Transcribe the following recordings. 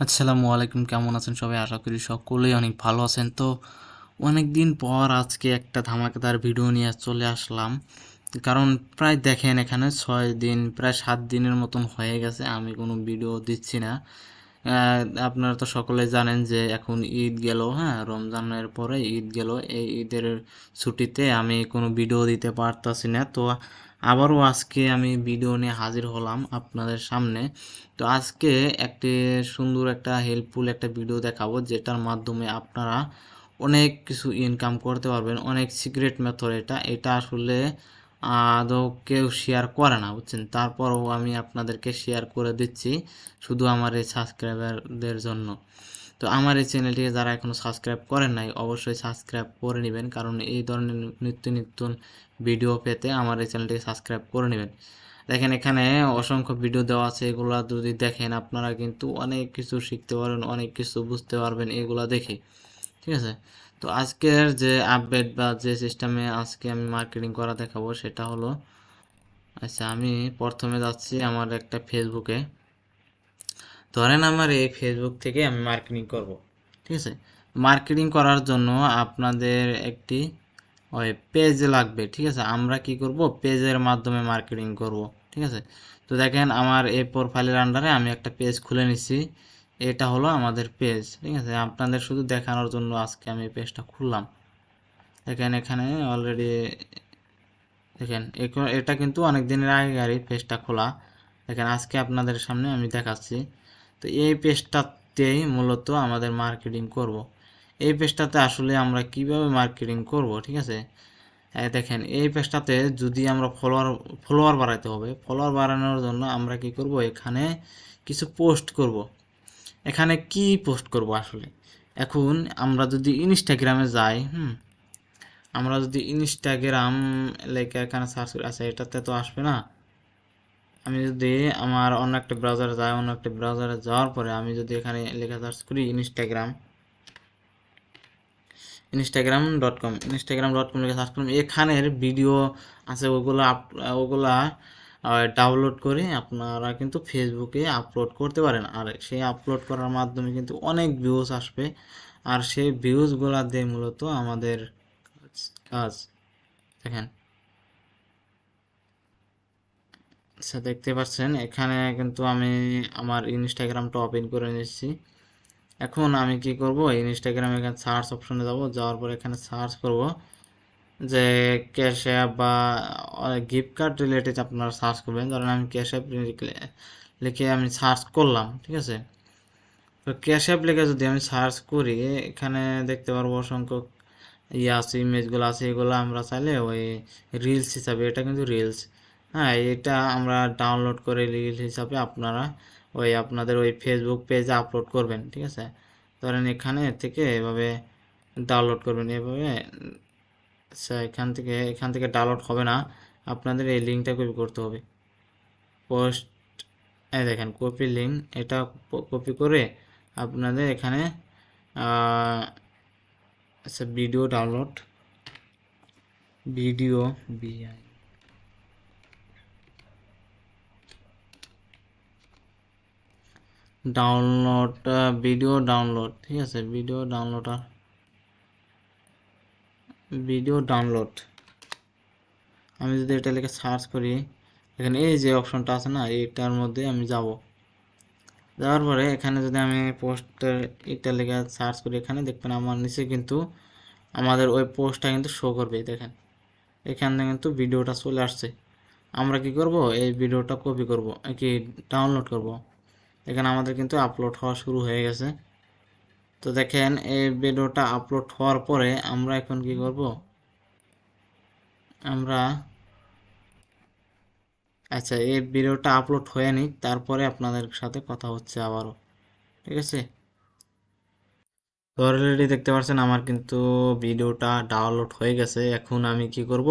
আসসালামু আলাইকুম, কেমন আছেন সবাই? আশা করি সকলেই অনেক ভালো আছেন। তো অনেক দিন পর আজকে একটা ধামাকাদার ভিডিও নিয়ে চলে আসলাম। কারণ প্রায় দেখেন এখানে 6 দিন, প্রায় 7 দিনের মতন হয়ে গেছে আমি কোনো ভিডিও দিচ্ছি না। আপনারা তো সকলে জানেন যে এখন ঈদ গেল, হ্যাঁ, রমজানের পরে ঈদ গেল। এই ঈদের ছুটিতে আমি কোনো ভিডিও দিতে পারতাছি না। তো আবারও আজকে আমি ভিডিও নিয়ে হাজির হলাম আপনাদের সামনে। তো আজকে একটি সুন্দর একটা হেল্পফুল একটা ভিডিও দেখাবো, যেটার মাধ্যমে আপনারা অনেক কিছু ইনকাম করতে পারবেন। অনেক সিক্রেট মেথড এটা। এটা আসলে আদৌ কেউ শেয়ার করে না, বুঝছেন? তারপরও আমি আপনাদেরকে শেয়ার করে দিচ্ছি শুধু আমার এই সাবস্ক্রাইবারদের জন্য। তো আমার এই চ্যানেলটিকে যারা এখনও সাবস্ক্রাইব করেন নাই, অবশ্যই সাবস্ক্রাইব করে নেবেন, কারণ এই ধরনের নিত্য নিত্য ভিডিও পেতে আমার এই চ্যানেলটিকে সাবস্ক্রাইব করে নেবেন। দেখেন এখানে অসংখ্য ভিডিও দেওয়া আছে, এগুলা যদি দেখেন আপনারা কিন্তু অনেক কিছু শিখতে পারবেন, অনেক কিছু বুঝতে পারবেন এগুলা দেখে। ঠিক আছে? তো আজকের যে আপডেট বা যে সিস্টেমে আজকে আমি মার্কেটিং করা দেখাবো সেটা হলো, আচ্ছা, আমি প্রথমে যাচ্ছি আমার একটা ফেসবুকে। ধরেন আমার এই ফেসবুক থেকে আমি মার্কেটিং করব। ঠিক আছে? মার্কেটিং করার জন্য আপনাদের একটি ওই পেজ লাগবে। ঠিক আছে? আমরা কি করব, পেজের মাধ্যমে মার্কেটিং করব। ঠিক আছে? তো দেখেন আমার এই প্রোফাইলের আন্ডারে আমি একটা পেজ খুলে নিছি। এটা হলো আমাদের পেজ। ঠিক আছে? আপনাদের শুধু দেখানোর জন্য আজকে আমি পেজটা খুললাম। দেখেন এখানে অলরেডি, দেখেন এটা কিন্তু অনেক দিনের আগেকারই পেজটা খোলা। দেখেন আজকে আপনাদের সামনে আমি দেখাচ্ছি। তো এই পেজটাতেই মূলত আমাদের মার্কেটিং করব। এই পেজটাতে আসলে আমরা কিভাবে মার্কেটিং করব, ঠিক আছে? দেখেন এই পেজটাতে যদি আমরা ফলোয়ার বাড়াইতে হবে। ফলোয়ার বাড়ানোর জন্য আমরা কি করব, এখানে কিছু পোস্ট করব। এখানে কি পোস্ট করব আসলে? এখন আমরা যদি ইনস্টাগ্রামে যাই, আমরা যদি ইনস্টাগ্রাম লেখা এখানে সার্চ করি, আচ্ছা এটাতে তো আসবে না। আমি যদি আমার অন্য একটা ব্রাউজারে যাই, অন্য একটা ব্রাউজারে যাওয়ার পরে আমি যদি এখানে লেখা সার্চ করি ইনস্টাগ্রাম.com লিখে সার্চ করুন। এখানের ভিডিও আছে, ওগুলা ডাউনলোড করে আপনারা কিন্তু ফেসবুকে আপলোড করতে পারেন। আর সেই আপলোড করার মাধ্যমে কিন্তু অনেক ভিউজ আসবে। আর সেই ভিউজগুলা দিয়ে মূলত আমাদের কাজ। দেখেন, আচ্ছা দেখতে পাচ্ছেন এখানে কিন্তু আমি আমার ইনস্টাগ্রামটা ওপেন করে নিচ্ছি। এখন আমি কি করব, ইনস্টাগ্রামে এখানে সার্চ অপশনে যাব, যাওয়ার পর এখানে সার্চ করব যে ক্যাশ অ্যাপ বা গিফট কার্ড রিলেটেড আপনারা সার্চ করবেন। ধরেন আমি ক্যাশ অ্যাপ লিখে আমি সার্চ করলাম। ঠিক আছে? তো ক্যাশ অ্যাপ লিখে যদি আমি সার্চ করি, এখানে দেখতে পারবো অসংখ্য আছে, ইমেজগুলো আছে। এগুলো আমরা চাইলে ওই রিলস হিসাবে, এটা কিন্তু রিলস, হ্যাঁ, এটা আমরা ডাউনলোড করে রিলস হিসাবে আপনারা ওই আপনাদের ওই ফেসবুক পেজে আপলোড করবেন। ঠিক আছে? ধরেন এখানে থেকে এভাবে ডাউনলোড করবেন এভাবে। আচ্ছা, এখান থেকে ডাউনলোড হবে না, আপনাদের এই লিঙ্কটা কপি করতে হবে। পোস্ট, এই দেখেন কপি লিঙ্ক, এটা কপি করে আপনাদের এখানে আচ্ছা ভিডিও বিআই ডাউনলোড, ভিডিও ডাউনলোড। ঠিক আছে? ভিডিও ডাউনলোড আমি যদি এটা লিখে সার্চ করি, এখানে এই যে অপশনটা আছে না, এইটার মধ্যে আমি যাওয়ার পরে এখানে যদি আমি পোস্টের এটা লিখে সার্চ করি, এখানে দেখবেন আমার নিচে কিন্তু আমাদের ওই পোস্টটা কিন্তু শো করবে। দেখেন এখানে কিন্তু ভিডিওটা চলে আসছে। আমরা কি করব, এই ভিডিওটা কপি করব, কি ডাউনলোড করব। এখানে আমাদের কিন্তু আপলোড হওয়া শুরু হয়ে গেছে। তো দেখেন এই ভিডিওটা আপলোড হওয়ার পরে আমরা এখন কি করব, আমরা, আচ্ছা এই ভিডিওটা আপলোড হয়ে নিক, তারপরে আপনাদের সাথে কথা হচ্ছে আবারও। ঠিক আছে? তো অলরেডি দেখতে পাচ্ছেন আমার কিন্তু ভিডিওটা ডাউনলোড হয়ে গেছে। এখন আমি কি করব,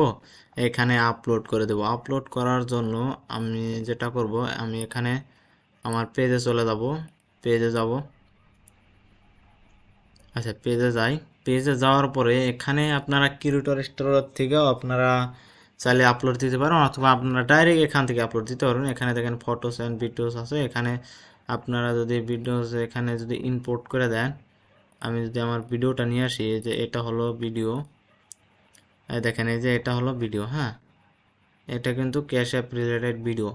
এখানে আপলোড করে দেব। আপলোড করার জন্য আমি যেটা করব, আমি এখানে আমার পেজে চলে যাব, পেজে যাব। আচ্ছা পেজে যাই। পেজে যাওয়ার পরে এখানে আপনারা ক্রিয়েটর স্টোর থেকেও আপনারা চাইলে আপলোড দিতে পারেন, অথবা আপনারা ডাইরেক্ট এখান থেকে আপলোড দিতে পারবেন। এখানে দেখেন ফটোস অ্যান্ড ভিডিওস আছে, এখানে আপনারা যদি ভিডিও এখানে যদি ইম্পোর্ট করে দেন, আমি যদি আমার ভিডিওটা নিয়ে আসি, যে এটা হলো ভিডিও, দেখেন এই যে এটা হলো ভিডিও, হ্যাঁ এটা কিন্তু ক্যাশ অ্যাপ রিলেটেড ভিডিও।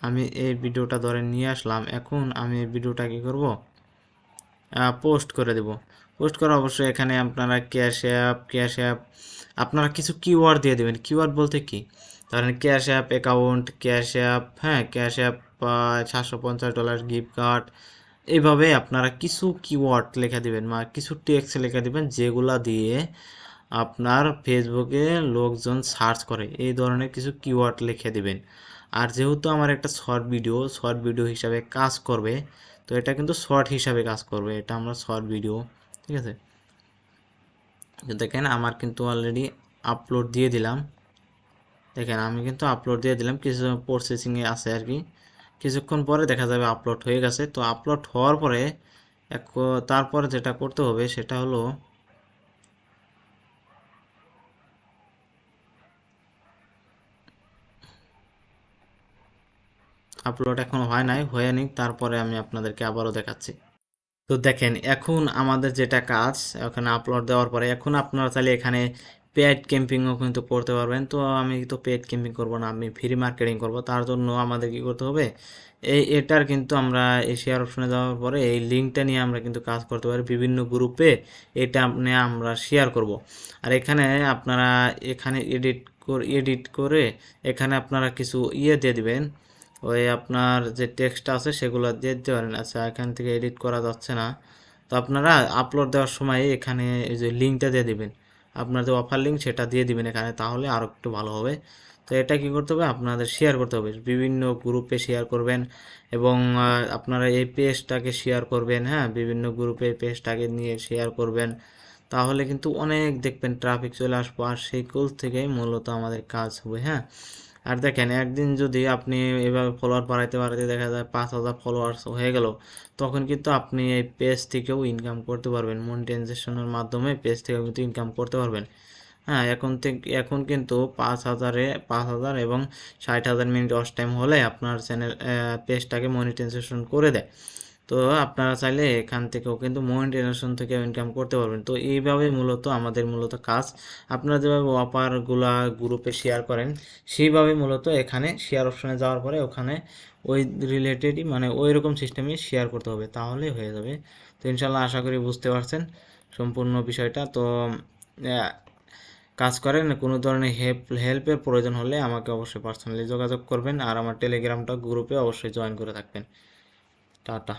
আমি এই ভিডিওটা ধরে নিয়ে আসলাম, এখন আমি এই ভিডিওটা কী করব, পোস্ট করে দেব। পোস্ট করা অবশ্যই এখানে আপনারা ক্যাশ অ্যাপ আপনারা কিছু কিওয়ার্ড দিয়ে দেবেন। কিওয়ার্ড বলতে কি, ধরেন cash app account, cash app, হ্যাঁ ক্যাশ অ্যাপ $750 গিফট কার্ড, এইভাবে আপনারা কিছু কিওয়ার্ড লেখা দিবেন, কিছু টেক্সট লেখা দিবেন, যেগুলা দিয়ে আপনার ফেসবুকে লোকজন সার্চ করে, এই ধরনের কিছু কিওয়ার্ড লিখে দিবেন। আর যেহেতু আমার একটা শর্ট ভিডিও হিসাবে কাজ করবে, তো এটা কিন্তু শর্ট হিসাবে কাজ করবে, এটা আমরা শর্ট ভিডিও, ঠিক আছে। দেখেন আমার কিন্তু অলরেডি আপলোড দিয়ে দিলাম, দেখেন আমি কিন্তু আপলোড দিয়ে দিলাম, কিছু প্রসেসিংয়ে আছে আর কি, কিছুক্ষণ পরে দেখা যাবে আপলোড হয়ে গেছে। তো আপলোড হওয়ার পরে তারপরে যেটা করতে হবে সেটা হলো, আপলোড এখনো হয় নাই, হয়নি, তারপরে আমি আপনাদেরকে আবারও দেখাচ্ছি। তো দেখেন এখন আমাদের যেটা কাজ, ওখানে আপলোড দেওয়ার পরে এখন আপনারা চাইলে এখানে পেড ক্যাম্পিংও কিন্তু করতে পারবেন। তো আমি তো পেড ক্যাম্পিং করব না, আমি ফ্রি মার্কেটিং করব। তার জন্য আমাদের কি করতে হবে, এটার কিন্তু আমরা এই শেয়ার অপশনে যাওয়ার পরে এই লিঙ্কটা নিয়ে আমরা কিন্তু কাজ করতে পারি বিভিন্ন গ্রুপে, এটা নিয়ে আমরা শেয়ার করব। আর এখানে আপনারা এখানে এডিট করে এখানে আপনারা কিছু দিয়ে দিবেন, ওই আপনার যে টেক্সট আছে সেগুলো দিয়ে দিতে পারেন। আচ্ছা এখান থেকে এডিট করা যাচ্ছে না, তো আপনারা আপলোড দেওয়ার সময় এখানে এই যে লিঙ্কটা দিয়ে দিবেন, আপনার যে অফার লিঙ্ক সেটা দিয়ে দিবেন এখানে, তাহলে আরও একটু ভালো হবে। তো এটা কি করতে হবে, আপনাদের শেয়ার করতে হবে, বিভিন্ন গ্রুপে শেয়ার করবেন এবং আপনারা এই পেজটাকে শেয়ার করবেন, হ্যাঁ বিভিন্ন গ্রুপে পেজটাকে নিয়ে শেয়ার করবেন, তাহলে কিন্তু অনেক দেখবেন ট্রাফিক চলে আসবো, আর সেইগুলো থেকেই মূলত আমাদের কাজ হবে, হ্যাঁ। আর দেখেন একদিন যদি আপনি এভাবে ফলোয়ার বাড়াইতে বাড়াইতে দেখা যায় 5,000 ফলোয়ার্স হয়ে গেল, তখন কিন্তু আপনি এই পেজ থেকেও ইনকাম করতে পারবেন, মনিটাইজেশনের মাধ্যমে পেজ থেকেও কিন্তু ইনকাম করতে পারবেন। হ্যাঁ এখন কিন্তু 5,000 এবং 60,000 মিনিট ওয়াচ টাইম হলে আপনার চ্যানেল পেজটাকে মনিটাইজেশন করে দেয়। তো আপনারা চাইলে এখান থেকেও কিন্তু মনিটাইজেশন থেকে ইনকাম করতে পারবেন। তো এইভাবে আমাদের কাজ, আপনারা যেভাবে অফারগুলা গ্রুপে শেয়ার করেন সেইভাবে মূলত এখানে শেয়ার অপশনে যাওয়ার পরে ওখানে ওই রিলেটেডই মানে ওই রকম সিস্টেমে শেয়ার করতে হবে, তাহলে হয়ে যাবে। তো ইনশাল্লাহ আশা করি বুঝতে পারছেন সম্পূর্ণ বিষয়টা। তো কাজ করেন, কোনো ধরনের হেল্পের প্রয়োজন হলে আমাকে অবশ্যই পার্সোনালি যোগাযোগ করবেন, আর আমার টেলিগ্রামটা গ্রুপে অবশ্যই জয়েন করে থাকবেন। টাটা।